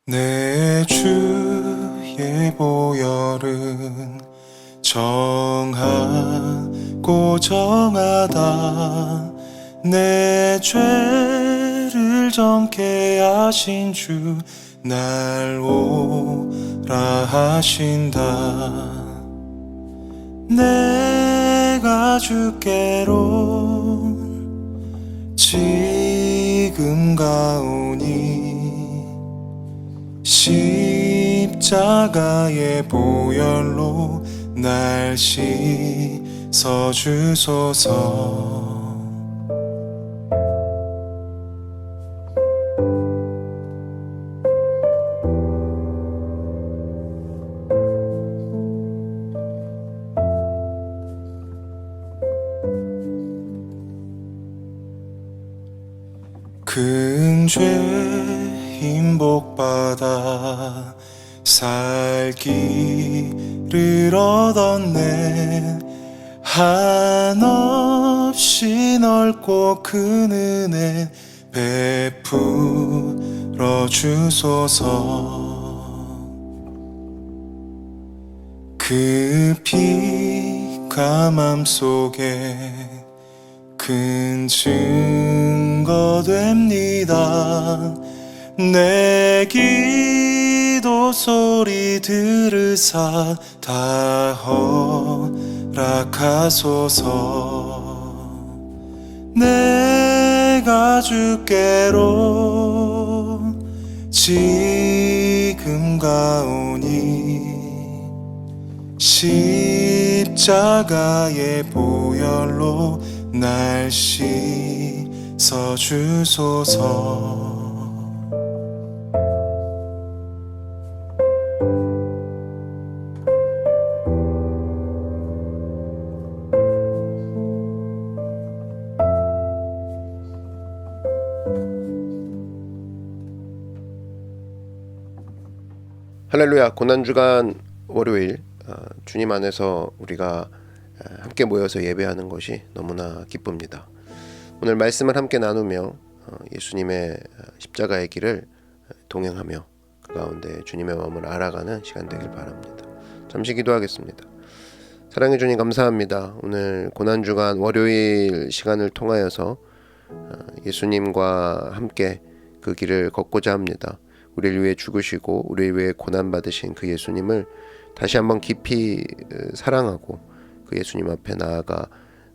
내 주의 보혈은 정하고 정하다. 내 죄를 정케 하신 주 날 오라 하신다. 내가 주께로 지금 가오니 십자가의 보혈로 날 씻어 주소서. 큰 죄인 복받아 살기를 얻었네. 한없이 넓고 큰 은혜 베풀어 주소서. 그 피가 맘속에 큰 증거 됩니다. 내 기도 소리 들으사 다 허락하소서. 내가 주께로 지금 가오니 십자가의 보혈로 날 씻어 주소서. 할렐루야. 고난주간 월요일 주님 안에서 우리가 함께 모여서 예배하는 것이 너무나 기쁩니다. 오늘 말씀을 함께 나누며 예수님의 십자가의 길을 동행하며 그 가운데 주님의 마음을 알아가는 시간 되길 바랍니다. 잠시 기도하겠습니다. 사랑해 주님 감사합니다. 오늘 고난주간 월요일 시간을 통하여서 예수님과 함께 그 길을 걷고자 합니다. 우리를 위해 죽으시고 우리를 위해 고난받으신 그 예수님을 다시 한번 깊이 사랑하고 그 예수님 앞에 나아가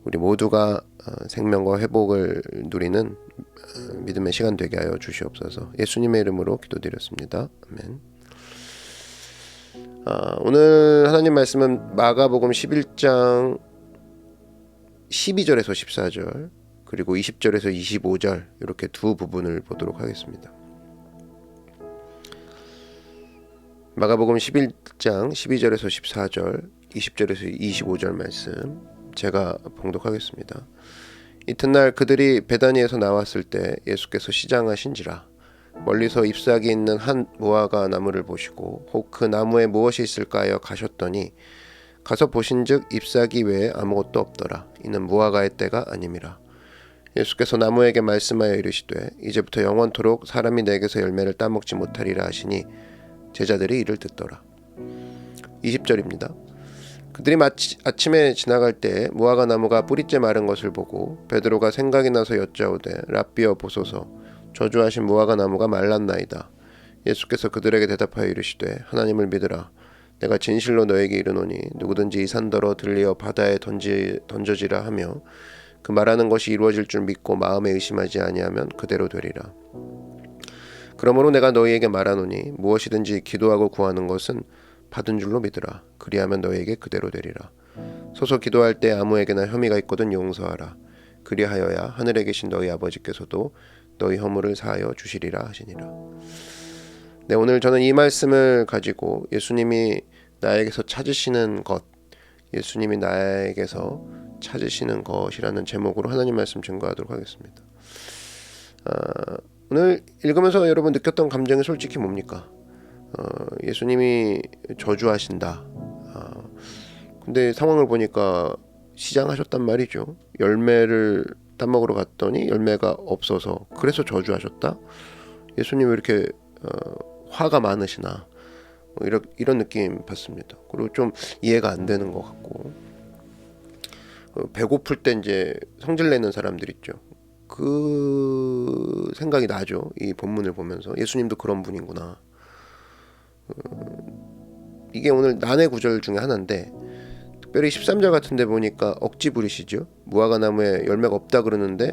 우리 모두가 생명과 회복을 누리는 믿음의 시간 되게 하여 주시옵소서. 예수님의 이름으로 기도드렸습니다. 아멘. 오늘 하나님 말씀은 마가복음 11장 12절에서 14절 그리고 20절에서 25절 이렇게 두 부분을 보도록 하겠습니다. 마가복음 11장 12절에서 14절 20절에서 25절 말씀 제가 봉독하겠습니다. 이튿날 그들이 베다니에서 나왔을 때 예수께서 시장하신지라 멀리서 잎사귀 있는 한 무화과 나무를 보시고 혹 그 나무에 무엇이 있을까 하여 가셨더니 가서 보신즉 잎사귀 외에 아무것도 없더라. 이는 무화과의 때가 아님이라. 예수께서 나무에게 말씀하여 이르시되 이제부터 영원토록 사람이 내게서 열매를 따먹지 못하리라 하시니 제자들이 이를 듣더라. 20절입니다. 그들이 아침에 지나갈 때 무화과 나무가 뿌리째 마른 것을 보고 베드로가 생각이 나서 여짜오되 랍비여 보소서 저주하신 무화과 나무가 말랐나이다. 예수께서 그들에게 대답하여 이르시되 하나님을 믿으라. 내가 진실로 너에게 이르노니 누구든지 이 산더러 들리어 바다에 던져지라 하며 그 말하는 것이 이루어질 줄 믿고 마음에 의심하지 아니하면 그대로 되리라. 그러므로 내가 너희에게 말하노니 무엇이든지 기도하고 구하는 것은 받은 줄로 믿으라. 그리하면 너희에게 그대로 되리라. 서서 기도할 때 아무에게나 혐의가 있거든 용서하라. 그리하여야 하늘에 계신 너희 아버지께서도 너희 허물을 사하여 주시리라 하시니라. 네, 오늘 저는 이 말씀을 가지고 예수님이 나에게서 찾으시는 것, 예수님이 나에게서 찾으시는 것이라는 제목으로 하나님 말씀 증거하도록 하겠습니다. 오늘 읽으면서 여러분 느꼈던 감정이 솔직히 뭡니까? 예수님이 저주하신다. 근데 상황을 보니까 시장하셨단 말이죠. 열매를 따먹으러 갔더니 열매가 없어서 그래서 저주하셨다. 예수님 왜 이렇게 화가 많으시나 뭐 이런 느낌 받습니다. 그리고 좀 이해가 안 되는 것 같고, 배고플 때 이제 성질 내는 사람들 있죠. 그 생각이 나죠. 이 본문을 보면서 예수님도 그런 분이구나. 이게 오늘 난해 구절 중에 하나인데, 특별히 13절 같은 데 보니까 억지 부리시죠. 무화과 나무에 열매가 없다 그러는데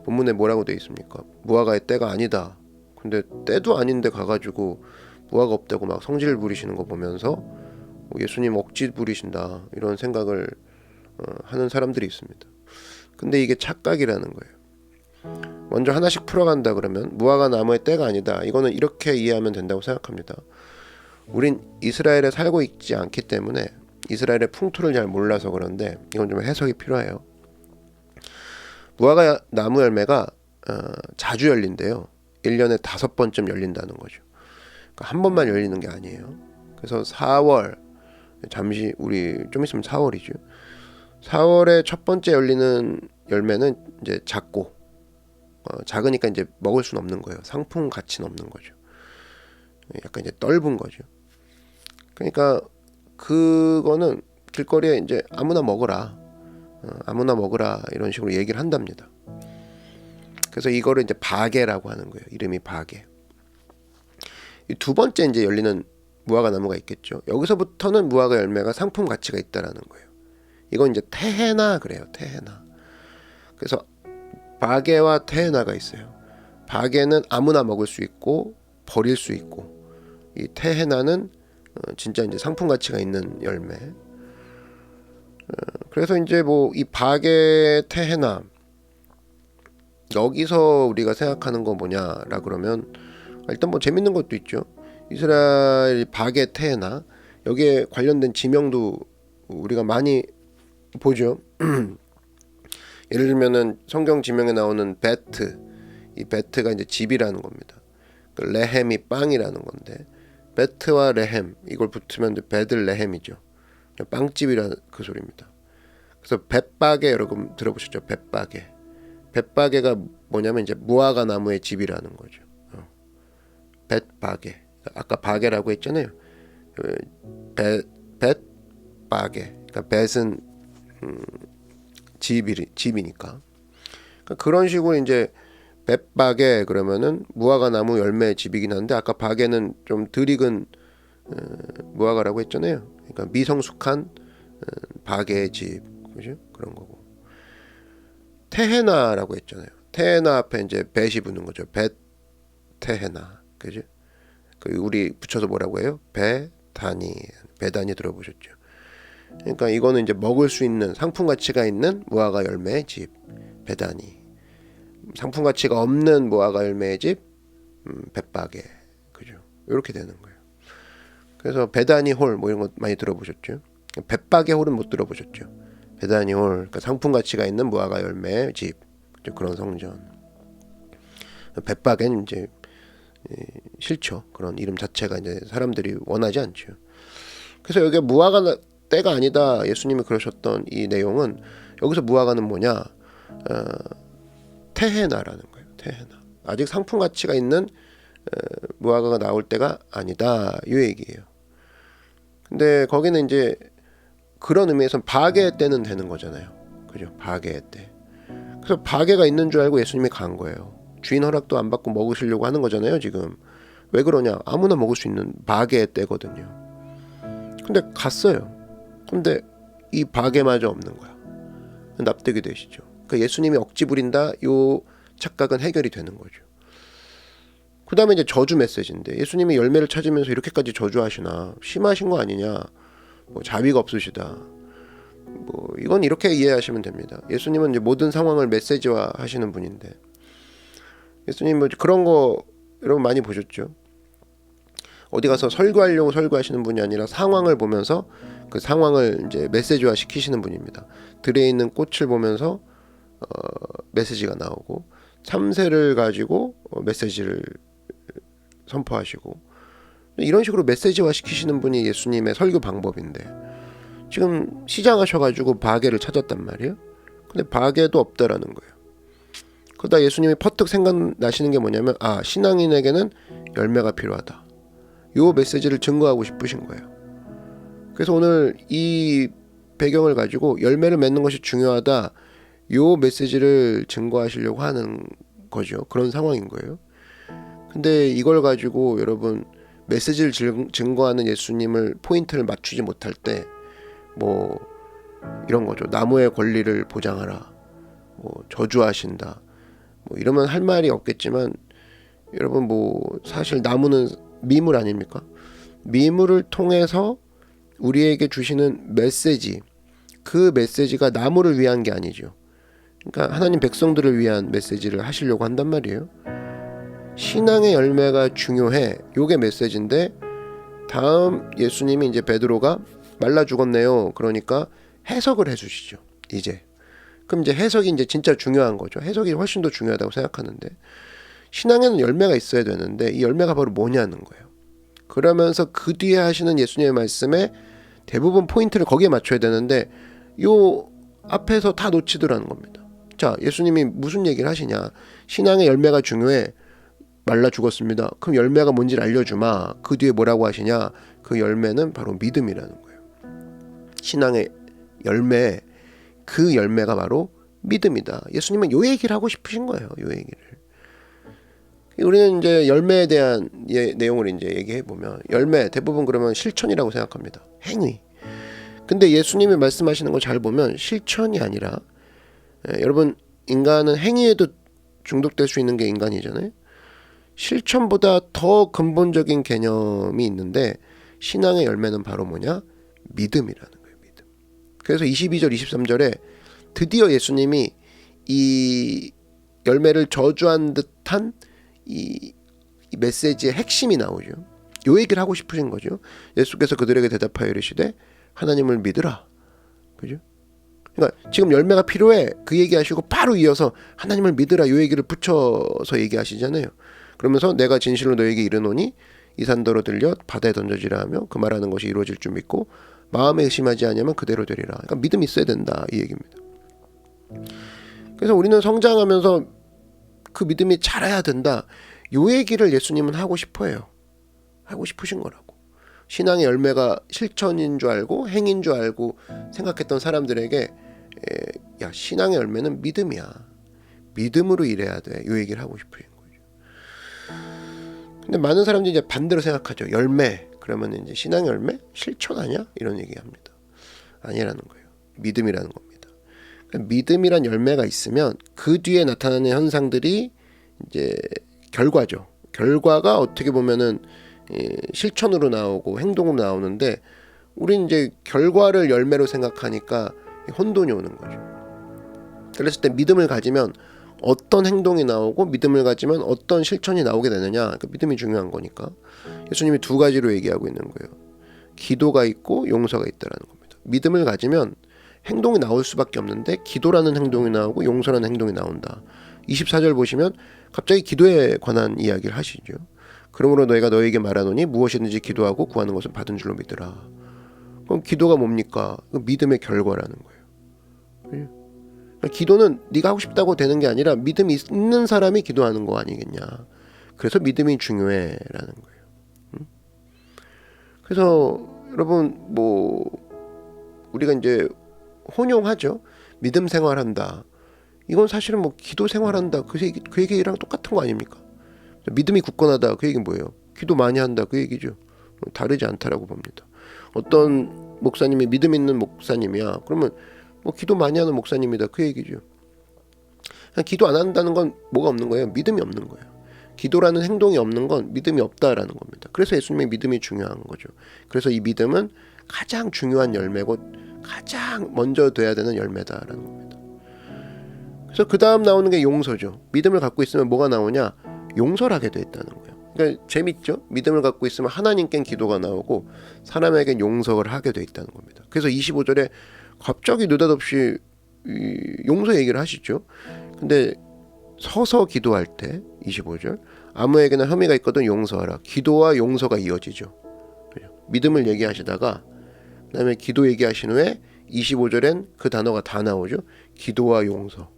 본문에 뭐라고 돼 있습니까? 무화과의 때가 아니다. 근데 때도 아닌데 가가지고 무화과 없다고 막 성질 부리시는 거 보면서 예수님 억지 부리신다, 이런 생각을 하는 사람들이 있습니다. 근데 이게 착각이라는 거예요. 먼저 하나씩 풀어간다 그러면 무화과 나무의 때가 아니다, 이거는 이렇게 이해하면 된다고 생각합니다. 우린 이스라엘에 살고 있지 않기 때문에 이스라엘의 풍토를 잘 몰라서 그런데 이건 좀 해석이 필요해요. 무화과 나무 열매가 자주 열린대요. 1년에 5번쯤 열린다는 거죠. 그러니까 한 번만 열리는 게 아니에요. 그래서 4월, 잠시 우리 좀 있으면 4월이죠. 4월에 첫 번째 열리는 열매는 이제 작고 작으니까 이제 먹을 수는 없는 거예요. 상품 가치는 없는 거죠. 약간 이제 떫은 거죠. 그러니까 그거는 길거리에 이제 아무나 먹어라, 아무나 먹으라, 이런 식으로 얘기를 한답니다. 그래서 이거를 이제 바게라고 하는 거예요. 이름이 바게. 이 두 번째 이제 열리는 무화과 나무가 있겠죠. 여기서부터는 무화과 열매가 상품 가치가 있다라는 거예요. 이건 이제 테헤나 그래요. 테헤나. 그래서 바게와 테헤나가 있어요. 바게는 아무나 먹을 수 있고 버릴 수 있고, 이 테헤나는 진짜 이제 상품 가치가 있는 열매. 그래서 이제 뭐 이 바게 테헤나, 여기서 우리가 생각하는 거 뭐냐라 그러면 일단 뭐 재밌는 것도 있죠. 이스라엘 바게 테헤나, 여기에 관련된 지명도 우리가 많이 보죠. 예를 들면은 성경 지명에 나오는 베트, 이 베트가 이제 집이라는 겁니다. 그 레헴이 빵이라는 건데, 베트와 레헴 이걸 붙으면 베들레헴이죠. 빵집이라는 그 소리입니다. 그래서 벳바게 여러분 들어보셨죠? 벳바게. 벳바게가 뭐냐면 이제 무화과 나무의 집이라는 거죠. 벳바게. 아까 바게라고 했잖아요. 벳바게. 그러니까 벳은 집이니까. 그러니까 그런 식으로 이제 벳바게 그러면은 무화과 나무 열매의 집이긴 한데, 아까 바게는 좀 덜 익은 무화과라고 했잖아요. 그러니까 미성숙한 바게의 집, 그죠? 그런 거고. 테헤나라고 했잖아요. 테헤나 앞에 이제 벳이 붙는 거죠. 벳 테헤나, 그죠? 그 우리 붙여서 뭐라고 해요? 베다니. 베다니 들어보셨죠? 그러니까 이거는 이제 먹을 수 있는 상품 가치가 있는 무화과 열매의 집, 베다니. 상품 가치가 없는 무화과 열매의 집, 벳바게, 그죠? 이렇게 되는 거예요. 그래서 베다니 홀 뭐 이런 거 많이 들어보셨죠? 벳바게 홀은 못 들어보셨죠? 베다니 홀, 그러니까 상품 가치가 있는 무화과 열매의 집, 그런 성전. 벳바게는 이제 싫죠. 그런 이름 자체가 이제 사람들이 원하지 않죠. 그래서 여기 무화과 때가 아니다, 예수님이 그러셨던 이 내용은, 여기서 무화과는 뭐냐? 테헤나라는 거예요. 테헤나. 아직 상품 가치가 있는 무화과가 나올 때가 아니다, 이 얘기예요. 근데 거기는 이제 그런 의미에서는 바게 때는 되는 거잖아요. 그죠? 바게 때. 그래서 바게가 있는 줄 알고 예수님이 간 거예요. 주인 허락도 안 받고 먹으시려고 하는 거잖아요, 지금. 왜 그러냐? 아무나 먹을 수 있는 바게 때거든요. 근데 갔어요. 근데 이 바게마저 없는 거야. 납득이 되시죠? 그러니까 예수님이 억지 부린다, 요 착각은 해결이 되는 거죠. 그 다음에 이제 저주 메시지인데, 예수님이 열매를 찾으면서 이렇게까지 저주하시나, 심하신 거 아니냐, 뭐 자비가 없으시다, 뭐 이건 이렇게 이해하시면 됩니다. 예수님은 이제 모든 상황을 메시지화 하시는 분인데, 예수님 뭐 그런 거 여러분 많이 보셨죠? 어디 가서 설교하려고 설교하시는 분이 아니라 상황을 보면서 그 상황을 이제 메시지화 시키시는 분입니다. 들에 있는 꽃을 보면서 메시지가 나오고, 참새를 가지고 메시지를 선포하시고, 이런 식으로 메시지화 시키시는 분이 예수님의 설교 방법인데, 지금 시장하셔가지고 바게를 찾았단 말이에요. 근데 바게도 없다라는 거예요. 그러다 예수님이 퍼뜩 생각나시는 게 뭐냐면, 신앙인에게는 열매가 필요하다. 요 메시지를 증거하고 싶으신 거예요. 그래서 오늘 이 배경을 가지고 열매를 맺는 것이 중요하다, 요 메시지를 증거하시려고 하는 거죠. 그런 상황인 거예요. 근데 이걸 가지고 여러분 메시지를 증거하는 예수님을 포인트를 맞추지 못할 때 뭐 이런 거죠. 나무의 권리를 보장하라, 뭐 저주하신다, 뭐 이러면 할 말이 없겠지만, 여러분 뭐 사실 나무는 미물 아닙니까? 미물을 통해서 우리에게 주시는 메시지, 그 메시지가 나무를 위한 게 아니죠. 그러니까 하나님 백성들을 위한 메시지를 하시려고 한단 말이에요. 신앙의 열매가 중요해, 요게 메시지인데, 다음 예수님이 이제 베드로가 말라 죽었네요. 그러니까 해석을 해주시죠. 이제 그럼 이제 해석이 이제 진짜 중요한 거죠. 해석이 훨씬 더 중요하다고 생각하는데, 신앙에는 열매가 있어야 되는데 이 열매가 바로 뭐냐는 거예요. 그러면서 그 뒤에 하시는 예수님의 말씀에 대부분 포인트를 거기에 맞춰야 되는데 요 앞에서 다 놓치더라는 겁니다. 자, 예수님이 무슨 얘기를 하시냐? 신앙의 열매가 중요해. 말라 죽었습니다. 그럼 열매가 뭔지를 알려주마. 그 뒤에 뭐라고 하시냐? 그 열매는 바로 믿음이라는 거예요. 신앙의 열매, 그 열매가 바로 믿음이다. 예수님은 요 얘기를 하고 싶으신 거예요. 요 얘기를. 우리는 이제 열매에 대한 내용을 이제 얘기해 보면, 열매 대부분 그러면 실천이라고 생각합니다. 행위. 근데 예수님이 말씀하시는 거 잘 보면 실천이 아니라, 여러분 인간은 행위에도 중독될 수 있는 게 인간이잖아요. 실천보다 더 근본적인 개념이 있는데, 신앙의 열매는 바로 뭐냐? 믿음이라는 거예요. 믿음. 그래서 22절 23절에 드디어 예수님이 이 열매를 저주한 듯한 이 메시지의 핵심이 나오죠. 요 얘기를 하고 싶으신 거죠. 예수께서 그들에게 대답하여 이르시되 하나님을 믿으라. 그죠? 그러니까 지금 열매가 필요해, 그 얘기하시고 바로 이어서 하나님을 믿으라, 요 얘기를 붙여서 얘기하시잖아요. 그러면서 내가 진실로 너에게 이르노니 이 산더러 들려 바다에 던져지라 하며 그 말하는 것이 이루어질 줄 믿고 마음에 의심하지 않으면 그대로 되리라. 그러니까 믿음이 있어야 된다, 이 얘기입니다. 그래서 우리는 성장하면서 그 믿음이 자라야 된다, 요 얘기를 예수님은 하고 싶어요. 하고 싶으신 거라고. 신앙의 열매가 실천인 줄 알고 행인 줄 알고 생각했던 사람들에게 야, 신앙의 열매는 믿음이야. 믿음으로 일해야 돼. 요 얘기를 하고 싶으신 거죠. 근데 많은 사람들이 이제 반대로 생각하죠. 열매 그러면 이제 신앙의 열매 실천 아니야? 이런 얘기합니다. 아니라는 거예요. 믿음이라는 겁니다. 그러니까 믿음이란 열매가 있으면 그 뒤에 나타나는 현상들이 이제 결과죠. 결과가 어떻게 보면은 실천으로 나오고 행동으로 나오는데, 우리는 이제 결과를 열매로 생각하니까 혼돈이 오는 거죠. 그랬을 때 믿음을 가지면 어떤 행동이 나오고 믿음을 가지면 어떤 실천이 나오게 되느냐, 그 믿음이 중요한 거니까 예수님이 두 가지로 얘기하고 있는 거예요. 기도가 있고 용서가 있다라는 겁니다. 믿음을 가지면 행동이 나올 수밖에 없는데 기도라는 행동이 나오고 용서라는 행동이 나온다. 24절 보시면 갑자기 기도에 관한 이야기를 하시죠. 그러므로 너희가 너에게 말하노니 무엇이든지 기도하고 구하는 것은 받은 줄로 믿으라. 그럼 기도가 뭡니까? 믿음의 결과라는 거예요. 기도는 네가 하고 싶다고 되는 게 아니라 믿음이 있는 사람이 기도하는 거 아니겠냐. 그래서 믿음이 중요해라는 거예요. 그래서 여러분 뭐 우리가 이제 혼용하죠. 믿음 생활한다. 이건 사실은 뭐 기도 생활한다 그 얘기랑 똑같은 거 아닙니까? 믿음이 굳건하다 그 얘기는 뭐예요? 기도 많이 한다 그 얘기죠. 다르지 않다라고 봅니다. 어떤 목사님이 믿음 있는 목사님이야. 그러면 뭐 기도 많이 하는 목사님이다 그 얘기죠. 기도 안 한다는 건 뭐가 없는 거예요? 믿음이 없는 거예요. 기도라는 행동이 없는 건 믿음이 없다라는 겁니다. 그래서 예수님의 믿음이 중요한 거죠. 그래서 이 믿음은 가장 중요한 열매고 가장 먼저 돼야 되는 열매다라는 겁니다. 그래서 그 다음 나오는 게 용서죠. 믿음을 갖고 있으면 뭐가 나오냐? 용서를 하게 돼 있다는 거예요. 그러니까 재밌죠? 믿음을 갖고 있으면 하나님께 기도가 나오고 사람에게 용서를 하게 돼 있다는 겁니다. 그래서 25절에 갑자기 느닷없이 용서 얘기를 하시죠. 근데 서서 기도할 때 25절 아무에게나 혐의가 있거든 용서하라. 기도와 용서가 이어지죠. 믿음을 얘기하시다가 그다음에 기도 얘기하신 후에 25절엔 그 단어가 다 나오죠. 기도와 용서.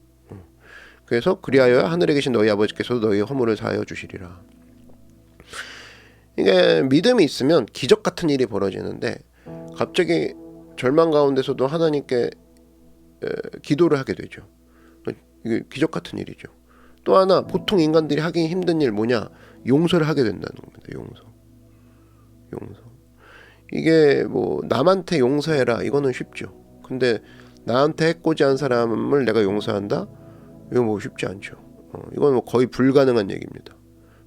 그래서 그리하여 하늘에 계신 너희 아버지께서도 너희의 허물을 사하여 주시리라. 이게 믿음이 있으면 기적 같은 일이 벌어지는데 갑자기 절망 가운데서도 하나님께 기도를 하게 되죠. 이게 기적 같은 일이죠. 또 하나 보통 인간들이 하기 힘든 일 뭐냐? 용서를 하게 된다는 겁니다. 용서. 이게 뭐 남한테 용서해라 이거는 쉽죠. 근데 나한테 해코지 한 사람을 내가 용서한다? 이거 뭐 쉽지 않죠. 이건 뭐 거의 불가능한 얘기입니다.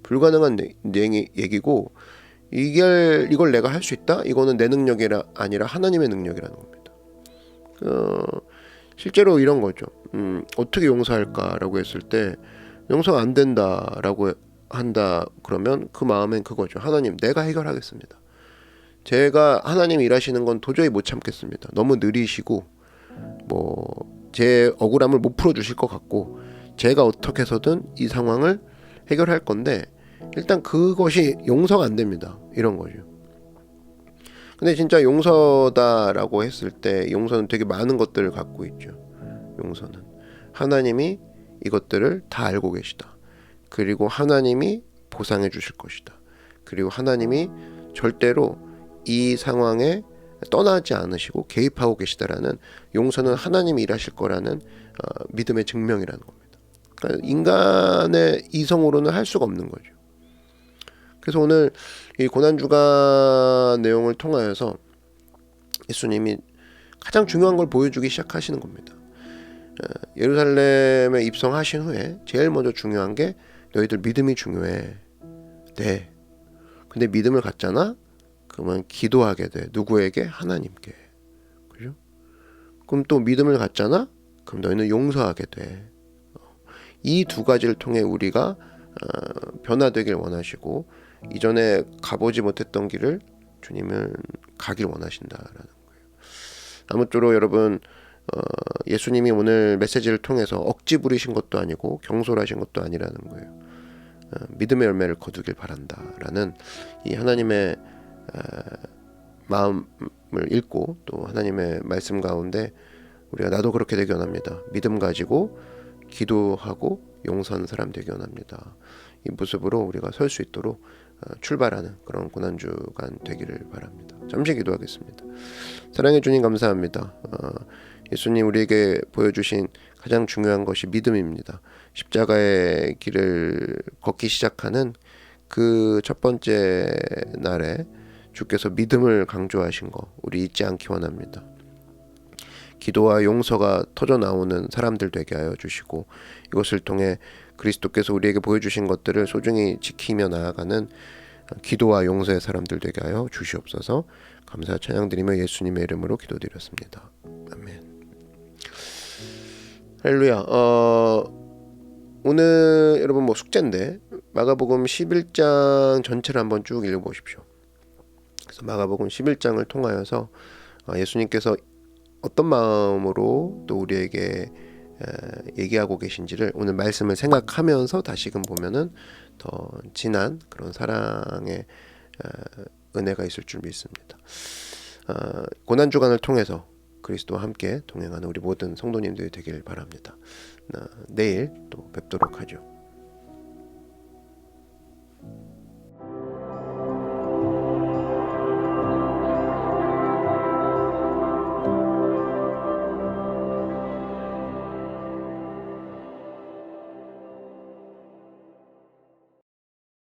불가능한 얘기고 이걸 내가 할 수 있다? 이거는 내 능력이 아니라 하나님의 능력이라는 겁니다. 실제로 이런 거죠. 어떻게 용서할까라고 했을 때 용서가 안 된다라고 한다 그러면 그 마음엔 그거죠. 하나님 내가 해결하겠습니다. 제가 하나님 일하시는 건 도저히 못 참겠습니다. 너무 느리시고 뭐 제 억울함을 못 풀어주실 것 같고 제가 어떻게 해서든 이 상황을 해결할 건데 일단 그것이 용서가 안 됩니다. 이런 거죠. 근데 진짜 용서다라고 했을 때 용서는 되게 많은 것들을 갖고 있죠. 용서는 하나님이 이것들을 다 알고 계시다. 그리고 하나님이 보상해 주실 것이다. 그리고 하나님이 절대로 이 상황에 떠나지 않으시고 개입하고 계시다라는 용서는 하나님이 일하실 거라는 믿음의 증명이라는 겁니다. 그러니까 인간의 이성으로는 할 수가 없는 거죠. 그래서 오늘 이 고난주간 내용을 통하여서 예수님이 가장 중요한 걸 보여주기 시작하시는 겁니다. 예루살렘에 입성하신 후에 제일 먼저 중요한 게 너희들 믿음이 중요해. 네. 근데 믿음을 갖잖아? 그러면 기도하게 돼. 누구에게? 하나님께. 그죠? 그럼 또 믿음을 갖잖아? 그럼 너희는 용서하게 돼. 이 두 가지를 통해 우리가 변화되길 원하시고 이전에 가보지 못했던 길을 주님은 가길 원하신다라는 거예요. 아무쪼록 여러분 예수님이 오늘 메시지를 통해서 억지 부리신 것도 아니고 경솔하신 것도 아니라는 거예요. 믿음의 열매를 거두길 바란다라는 이 하나님의 마음을 읽고 또 하나님의 말씀 가운데 우리가 나도 그렇게 되기 원합니다. 믿음 가지고 기도하고 용서하는 사람 되기 원합니다. 이 모습으로 우리가 설 수 있도록 출발하는 그런 고난주간 되기를 바랍니다. 잠시 기도하겠습니다. 사랑해 주님 감사합니다. 예수님 우리에게 보여주신 가장 중요한 것이 믿음입니다. 십자가의 길을 걷기 시작하는 그 첫 번째 날에 주께서 믿음을 강조하신 거 우리 잊지 않기 원합니다. 기도와 용서가 터져 나오는 사람들 되게 하여 주시고 이것을 통해 그리스도께서 우리에게 보여주신 것들을 소중히 지키며 나아가는 기도와 용서의 사람들 되게 하여 주시옵소서. 감사 찬양드리며 예수님의 이름으로 기도드렸습니다. 아멘. 할렐루야. 오늘 여러분 뭐 숙제인데 마가복음 11장 전체를 한번 쭉 읽어보십시오. 그래서 마가복음 11장을 통하여서 예수님께서 어떤 마음으로 또 우리에게 얘기하고 계신지를 오늘 말씀을 생각하면서 다시금 보면은 더 진한 그런 사랑의 은혜가 있을 줄 믿습니다. 고난주간을 통해서 그리스도와 함께 동행하는 우리 모든 성도님들이 되길 바랍니다. 내일 또 뵙도록 하죠.